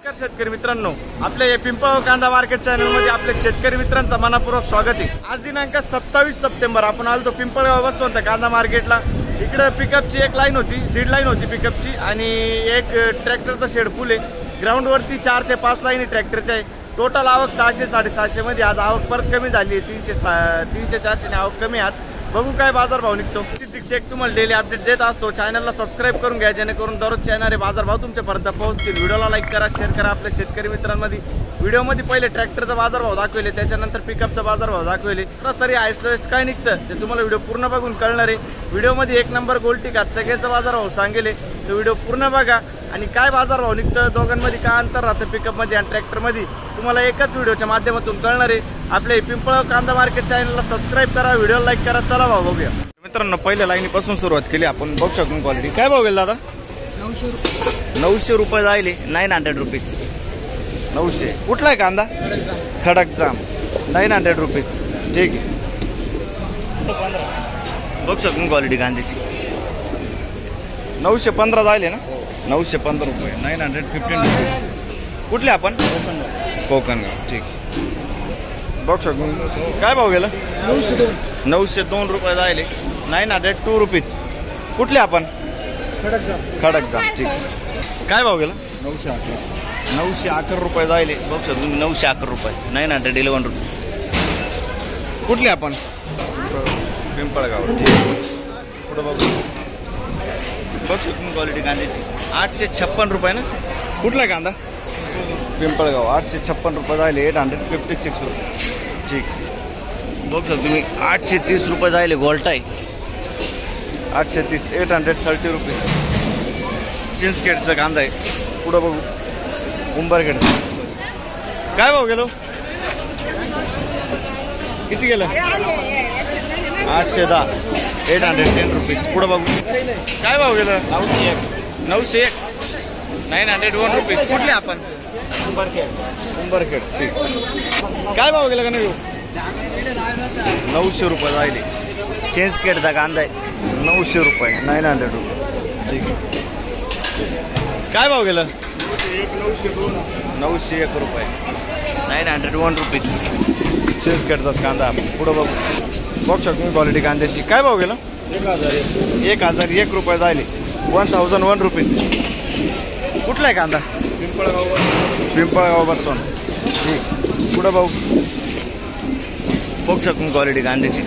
नमस्कार शेतकरी मित्रांनो, आपल्या या पिंपळगाव कांदा मार्केट चॅनल मध्ये आपल्या शेतकरी मित्रांचं मनपूर्वक स्वागत आहे। आज दिनांक 27 सप्टेंबर आपण आलो पिंपळगाव बसवंत कांदा मार्केटला। इकडे पिकअपची एक लाईन होती, दीड लाईन होती पिकअपची आणि एक ट्रॅक्टरचा शेड फुल आहे। ग्राउंड वरती 4 ते 5 लाईनी ट्रॅक्टरच्या आहे। टोटल आवक 600-650 मध्ये। आज आवक परत कमी झाली आहे, 300-400 ने आवक कमी आहे। बघू काय बाजार भाव निघतो। एक तुम्हाला डेली अपडेट देत असतो। चॅनलला सबस्क्राईब करून घ्या जेणेकरून दररोज येणारे बाजार भाव तुमच्यापर्यंत पोहोचतील। व्हिडिओला लाईक करा, शेअर करा आपल्या शेतकरी मित्रांमध्ये। व्हिडिओमध्ये पहिले ट्रॅक्टरचा बाजार भाव दाखवले, त्याच्यानंतर पिकअपचा बाजार भाव दाखवले। सरी हायस्ट काय निघतं ते तुम्हाला व्हिडिओ पूर्ण बघून कळणार आहे। व्हिडिओमध्ये 1 नंबर गोल्टी घात सगळ्याचा बाजार भाव सांगेले, तो व्हिडिओ पूर्ण बघा। आणि काय बाजार भाव निघतं, दोघांमध्ये काय अंतर राहतं पिकअपमध्ये आणि ट्रॅक्टरमध्ये, तुम्हाला एकाच व्हिडिओच्या माध्यमातून कळणार आहे। आपल्या पिंपळगाव कांदा मार्केट चॅनलला सबस्क्राईब करा, व्हिडिओ लाईक करा। चला भाव बघूया मित्रांनो। पहिल्या लाईनीपासून सुरुवात केली आपण। बघू शकतो क्वालिटी काय भाव गेला दादा? 900 रुपये जायले, 900 रुपीज। 900 कुठला आहे कांदा? खडक जाम, 900 रुपीज। ठीक आहे, बघू शकतो क्वालिटी कांद्याची। 915 जायले ना, 915 रुपये, 915 रुपीज। कुठले आपण? कोकणगाव। ठीक, बघू शकतो काय भाव गेला? 902 रुपये जायले, 902 रुपीज। कुठले आपण? खडक जाम। ठीक, काय भाव गेला? 911 रुपये जायले, बघू शकतो तुम्ही, 911 रुपये, 911 रुपये। कुठले आपण? पिंपळगाव। ठीक, पुढे बघू शकतो क्वालिटी कांद्याची। 856 रुपये ना, कुठला कांदा? पिंपळगाव। 856 रुपये जायले, 856 रुपये। ठीक, बघू शकतो तुम्ही, 830 रुपये जायले गोल्टा आहे, 830, 830 रुपीज। चिंचखेडचा कांदा आहे। पुढं बघू उंबरखेडचा काय भाव गेलो? किती गेलं? 810, 810 रुपीज। पुढं बघू काय भाव गेलं? 901, 901 रुपीज। कुठले आपण? उंबरखेड। ठीक, काय भाव गेला का नाही? 900 रुपये जायले, चिंचखेडचा कांदा आहे, 900 रुपये, 900 रुपये। ठीक, काय भाव गेलं? 901 रुपये, 901 रुपीज। चिंचखेडचाच कांदा आपण। पुढं बघू शकतो क्वालिटी कांद्याची। काय भाव गेलं? 1001 रुपये जायले, 1001 रुपीज। कुठला आहे कांदा? पिंपळगाव बसवून। ठीक, पुढं बघू शकतो क्वालिटी कांद्याची।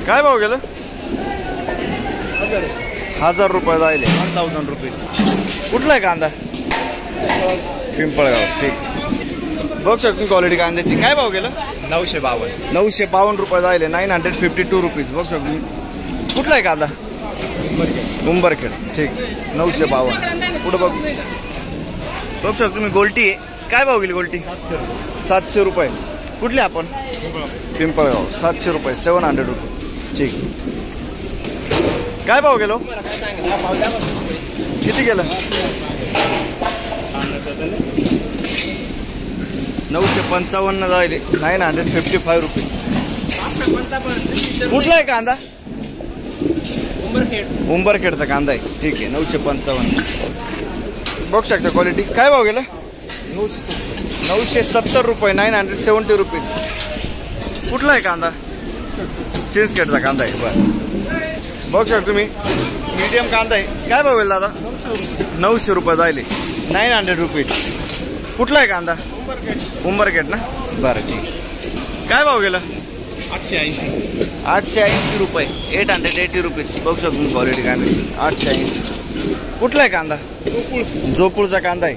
काय भाव गेलं? 1000 रुपये जायले, 1000 रुपीज। कुठला आहे कांदा? पिंपळगाव। ठीक, बघू शकतो क्वालिटी कांद्याची। काय भाव गेलं? 952 रुपये जायले, 952 रुपीज। बघू शकतो कुठला आहे कांदा? उंबरखेड। ठीक, 952। पुढं बघू शकतो तुम्ही गोल्टी आहे। काय भाव गेली गोल्टी? 700 रुपये। कुठले आपण? पिंपळगाव। 700 रुपये, 700 रुपये। ठीक, काय भाव गेलो? किती गेलं? 955 जायले, 955 रुपीज। कुठला आहे कांदा? उंबरखेडचा कांदा आहे। ठीक आहे, 955। बघू शकता क्वालिटी। काय भाव गेलं? 970 रुपये, 970 रुपीज। कुठला आहे कांदा? चिंचखेडचा कांदा आहे। बरं, बघू शकता तुम्ही मीडियम कांदा आहे। काय भाव गेला दादा? 900 रुपये जायले, 900 रुपीज। कुठला आहे कांदा? उंबरखेड ना। बरं, ठीक, काय भाव गेला? 880 रुपये, 880 रुपीज। बघू शकतो क्वालिटी कांदा, 880। कुठला आहे कांदा? जोपूळचा कांदा आहे।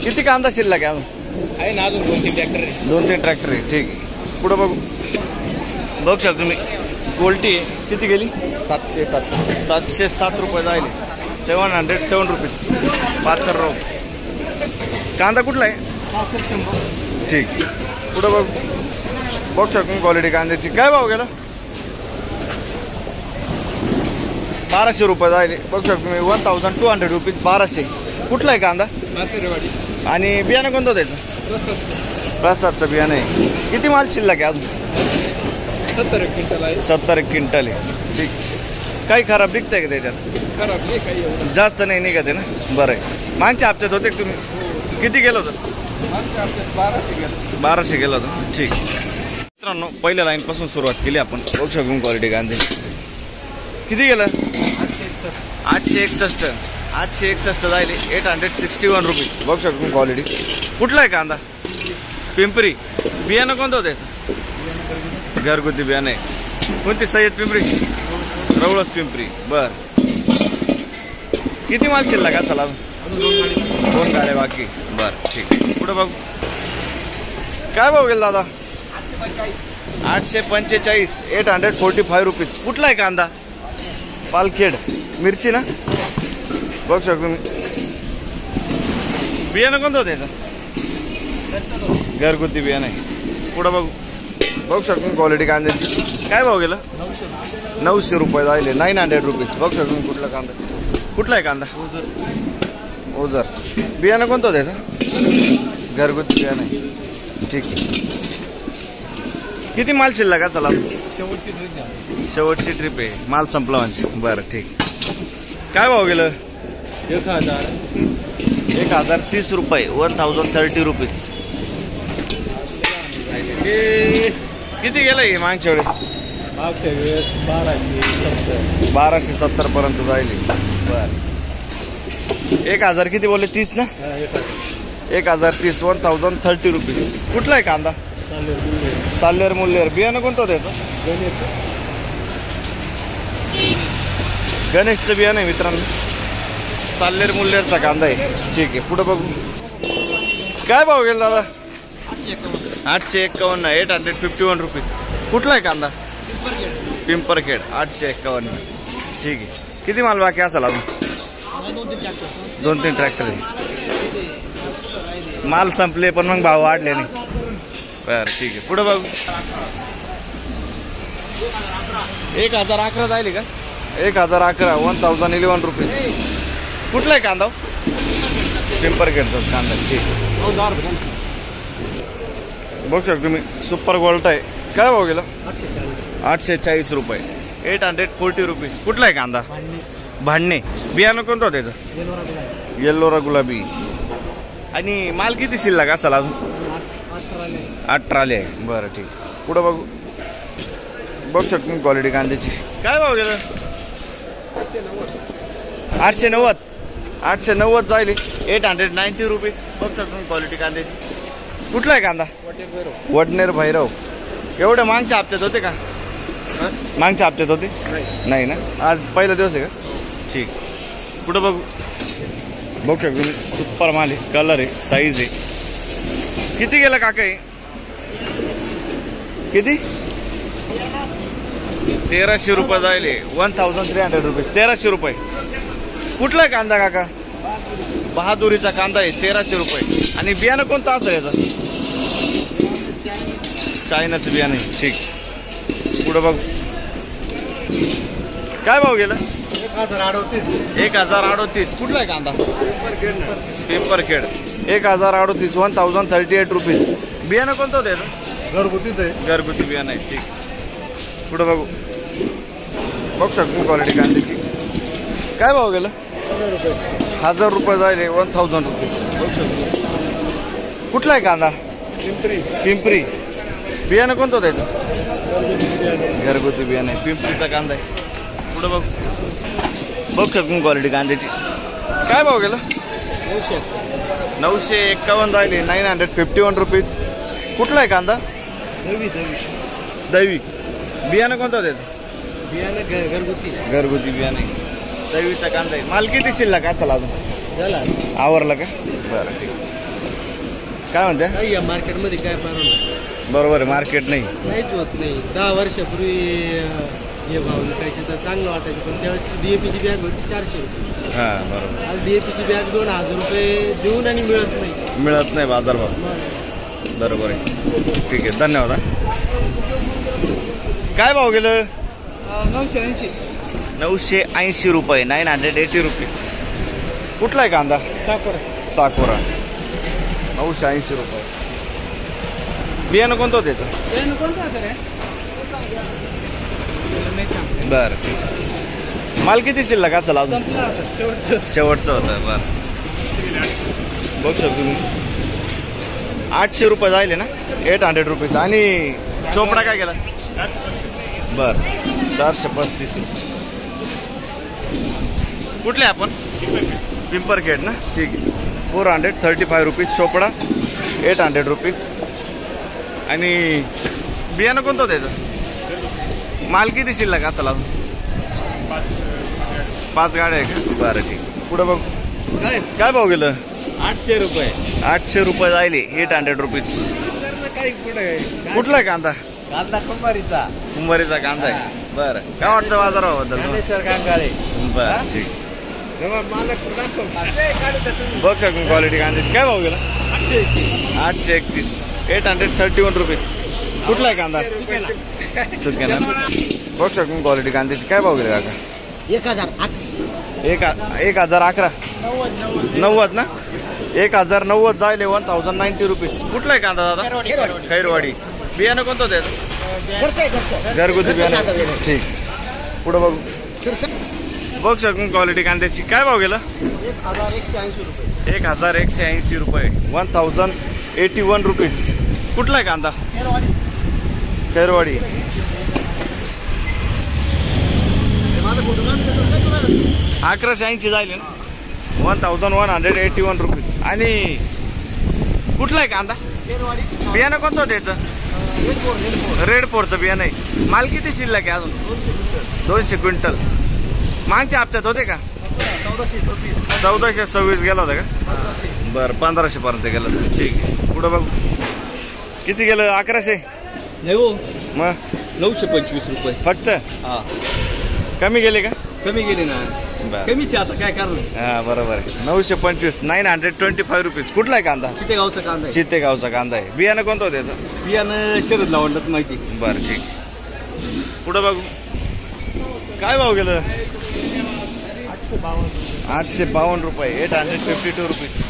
किती कांदा शिल्लक आहे अजून? ना अजून 2-3 ट्रॅक्टर आहे। 2-3 ट्रॅक्टर आहे। ठीक आहे, पुढं बघू शकतो तुम्ही गोल्टी आहे। किती गेली? 707 रुपये जायले, 707 रुपीज। 72 रुपये। कांदा कुठला आहे? ठीक, पुढं बघू शकतो क्वालिटी कांद्याची। काय भाव गेला? 1200 रुपये जायले, बघू शकतो तुम्ही, 1200 रुपीज, 1200। कुठला आहे कांदा? आणि बियाणं कोणतं त्याचं? प्रसादचं बियाणं आहे। किती माल शिल्लक आहे अजून? 70 क्विंटल आहे। ठीक, काही खराब निघतंय का त्याच्यात? खराब नाही, काही जास्त नाही निघत आहे ना। बरं आहे, मागच्या हप्त्यात होते तुम्ही? किती गेलं होतं? 1200 गेलं होतं. ठीक. मित्रांनो पहिल्या लाईन पासून सुरुवात केली आपण. बघू शकू क्वालिटी कांदे. किती गेलं? 861. 861 जाईल. 861 रुपीज. बघू शकू क्वालिटी. कुठला आहे कांदा? पिंपरी. बियाणं कोणतं होतं त्याचं? घरगुती बियाणं आहे. कोणती? सय्यद पिंपरी, रवळस पिंपरी. बर. किती माल शिल्लक का? चला 2 गाड्या बाकी. बर ठीक आहे. पुढे बघू. काय भाव गेला दादा? 845. 845 रुपीज. कुठला आहे कांदा? पालखेड. मिरची ना? बघू शकतो मी. बियाणं कोणतं होतं त्याचं? घरगुती बियाणं आहे. पुढं बघू. बघू शकतो क्वालिटी कांद्याची. काय भाव गेलं? 900 रुपये जायले. 900 रुपीज. बघू शकतो कुठला कांदा. कुठला आहे कांदा? ओझर. बियाणं कोणतं होतं त्याचं? घरगुती बियाणं आहे. ठीक आहे. किती माल शिल्लक का? चला शेवटची ट्रिप आहे. माल संपला म्हणजे. बरं ठीक. काय भाव गेलं? 1030 रुपये. 1030 रुपीज. किती गेलं हे मागच्या वेळेस? 1270 पर्यंत जाईल. बर. 1000 किती बोलले? 30 ना? 1030. 1030 रुपीज. कुठला आहे कांदा? साल्हेर मुल्हेर. बियाणं कोणतं होतं त्याचं? गणेशचं बियाणं आहे मित्रांनो. साल्हेर मुल्हेरचा कांदा आहे. ठीक आहे. पुढे बघू. काय भाव गेला दादा? 851. 851 रुपीज. कुठला आहे कांदा? पिंपरखेड. 851. ठीक आहे. किती माल बाकी असेल अजून? 2-3 ट्रॅक्टर आहे. माल संपले पण मग भाव वाढले नाही. बरं ठीक आहे. पुढे बघू. 1011 जायली का? 1011. 1011 रुपीज. कुठला आहे कांदा? पिंपरखेडचाच कांदा. ठीक आहे. बघू शकतो तुम्ही. सुपर गोल्ट आहे. काय भाव गेला? 840 रुपये. 840 रुपीज. कुठला आहे कांदा? भांडणे. बियाणं कोणतं होतं त्याचं? येल्लोरा गुलाबी. आणि माल किती शिल्लक असेल अजून? 18 आहे. बरं ठीक. पुढं बघू. बघू शकतो क्वालिटी कांद्याची. काय भाव गेलं? 890. 890 जाईल. 890 रुपीज. बघू शकतो क्वालिटी कांद्याची. कुठला आहे कांदा? वडनेर भैरव. एवढे मागच्या हप्त्यात होते का? मागच्या हप्त्यात होते? नाही ना? आज पहिला दिवस आहे का? ठीक. पुढं बघू. बघू शकतो मी. सुपर माल आहे. कलर आहे. साईज आहे. किती गेलं काका हे? किती? 1300 रुपये जायले. 1300 रुपीज. 1300 रुपये. कुठला आहे कांदा काका? बहादुरीचा कांदा आहे. 1300 रुपये. आणि बियाणं कोणतं असेल याचं? चायनाचं बियाणं आहे. ठीक. पुढं बघ. काय भाव गेलं? 1038. कुठला आहे कांदा? पिंपरखेड. 1038. 1038 रुपीज. बियाणं कोणतं होतं याचं? घरगुतीच आहे. घरगुती बियाणं आहे. ठीक. पुढं बघू. बघू शकतो क्वालिटी कांद्याची. काय भाव गेलं? 1000 रुपये जायले. 1000 रुपीज. बघू शकतो. कुठला आहे कांदा? पिंपरी. बियाणं कोणतं होतं त्याचं? घरगुती बियाणं आहे. पिंपरीचा कांदा आहे. पुढं बघ. बघू शकतो क्वालिटी कांद्याची. काय भाव गेलं? 951 जायले. 951 रुपीज. कुठला आहे कांदा? दैवी. बियाणं कोणतं होतं त्याचं? घरगुती बियाणं आहे. दैवीचा कांदा आहे. माल किती शिल्लक असेल अजून? आवरला का? बरं ठीक. काय म्हणते? मार्केटमध्ये काय बरोबर आहे. मार्केट नाहीच होत नाही. 10 वर्षापूर्वी हे भाव विकायचे तर चांगलं वाटायचं. पण त्यावेळेस डीएपीची बॅग होती 400 रुपये. हां बरोबर. आज डीएपीची बॅग 2000 रुपये देऊन आणि मिळत नाही बाजारभाव. बरोबर आहे. ठीक आहे. धन्यवाद. काय भाव गेलं? 980 रुपये. 980 रुपीज. कुठला आहे कांदा? साकोरा. 980 रुपये. बियाणं कोणतं होतं त्याचं? बरं ठीक. माल किती शिल्लक असेल अजून? शेवटचं होतं. बरं बघू शकतो तुम्ही 800 रुपये जायले ना, 800 रुपीज. आणि चोपडा काय केला? बर 435. कुठले आपण? पिंपरखेड ना, ठीक आहे. 435 रुपीज चोपडा, 800 रुपीज. आणि बियाणं कोणतं होतं याचं? माल किती शिल्लक असेल अजून? 5 गाड्या आहे का? बरं ठीक. पुढं बघ काय भाव गेलं? 800 रुपये. 800 रुपये जायले, 800 रुपीज. काही पुढे कुठला आहे कांदा? कांदा कुंभारीचा. कुंभारीचा कांदा आहे. बरं, काय वाटतं बाजाराबद्दल? ज्ञानेश्वर कांगाळे. बरं ठीक. मालक दाखव. बघ शकून क्वालिटी कांद्याची काय भाव गेला? 831, 831 रुपीज. कुठला आहे कांदा? सुक्या ना. बघ शकून क्वालिटी कांद्याची काय भाव गेले काका? 1011. 90 ना, 1090 जायले, 1090 रुपीज. कुठला आहे कांदा दादा? खैरवाडी. बियाणं कोणतं होतं? घरगुती बियाणं. ठीक. पुढं बघू. बघ शकून क्वालिटी कांद्याची काय भाव गेलं? 1180 रुपये. 1180 रुपये, 1081 रुपीज. कुठला आहे कांदा? खैरवाडी. 1180 जायले ना, 1181 रुपीज. आणि कुठला आहे कांदा? बियाणं कोणतं होतं याचं? रेड फोरचं बियाणं आहे. माल किती शिल्लक आहे अजून? 200 क्विंटल. मागच्या हप्त्यात होते का? 1426 गेला होता का? बरं 1500 पर्यंत गेलं होतं. ठीक आहे. पुढं बघू. किती गेलं? 1100. नाही हो, मग 925 रुपये फक्त. हा. कमी गेले का? कमी गेले ना. बरं. कमीच आता काय करणार. हा बरोबर आहे. 925, 925 रुपीज. कुठला आहे कांदा? चितेगावचा कांदा आहे. चितेगावचा कांदा आहे. बियाणं कोणतं होतं याचं? बियाणं शरद लावण्यात माहिती. बरं ठीक. पुढं बघू. काय भाव गेलं? 852 रुपये, 852 रुपीज.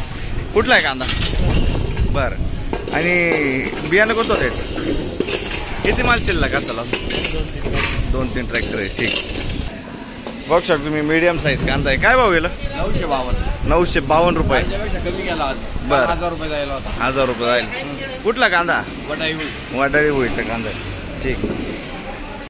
कुठला आहे कांदा? बरं. आणि बियाणं कोणतं होतं याचं? किती माल शिल्लक असेल? 2-3 ट्रॅक्टर आहे. ठीक. बघू शकतो तुम्ही मीडियम साईज कांदा आहे. काय भाव गेलं? 952 रुपये. कमी गेला. बरं. 1000 रुपये जायला होता. 1000 रुपये जाईल. कुठला कांदा? वडाई. वाटाळी होळीचा कांदा आहे. ठीक.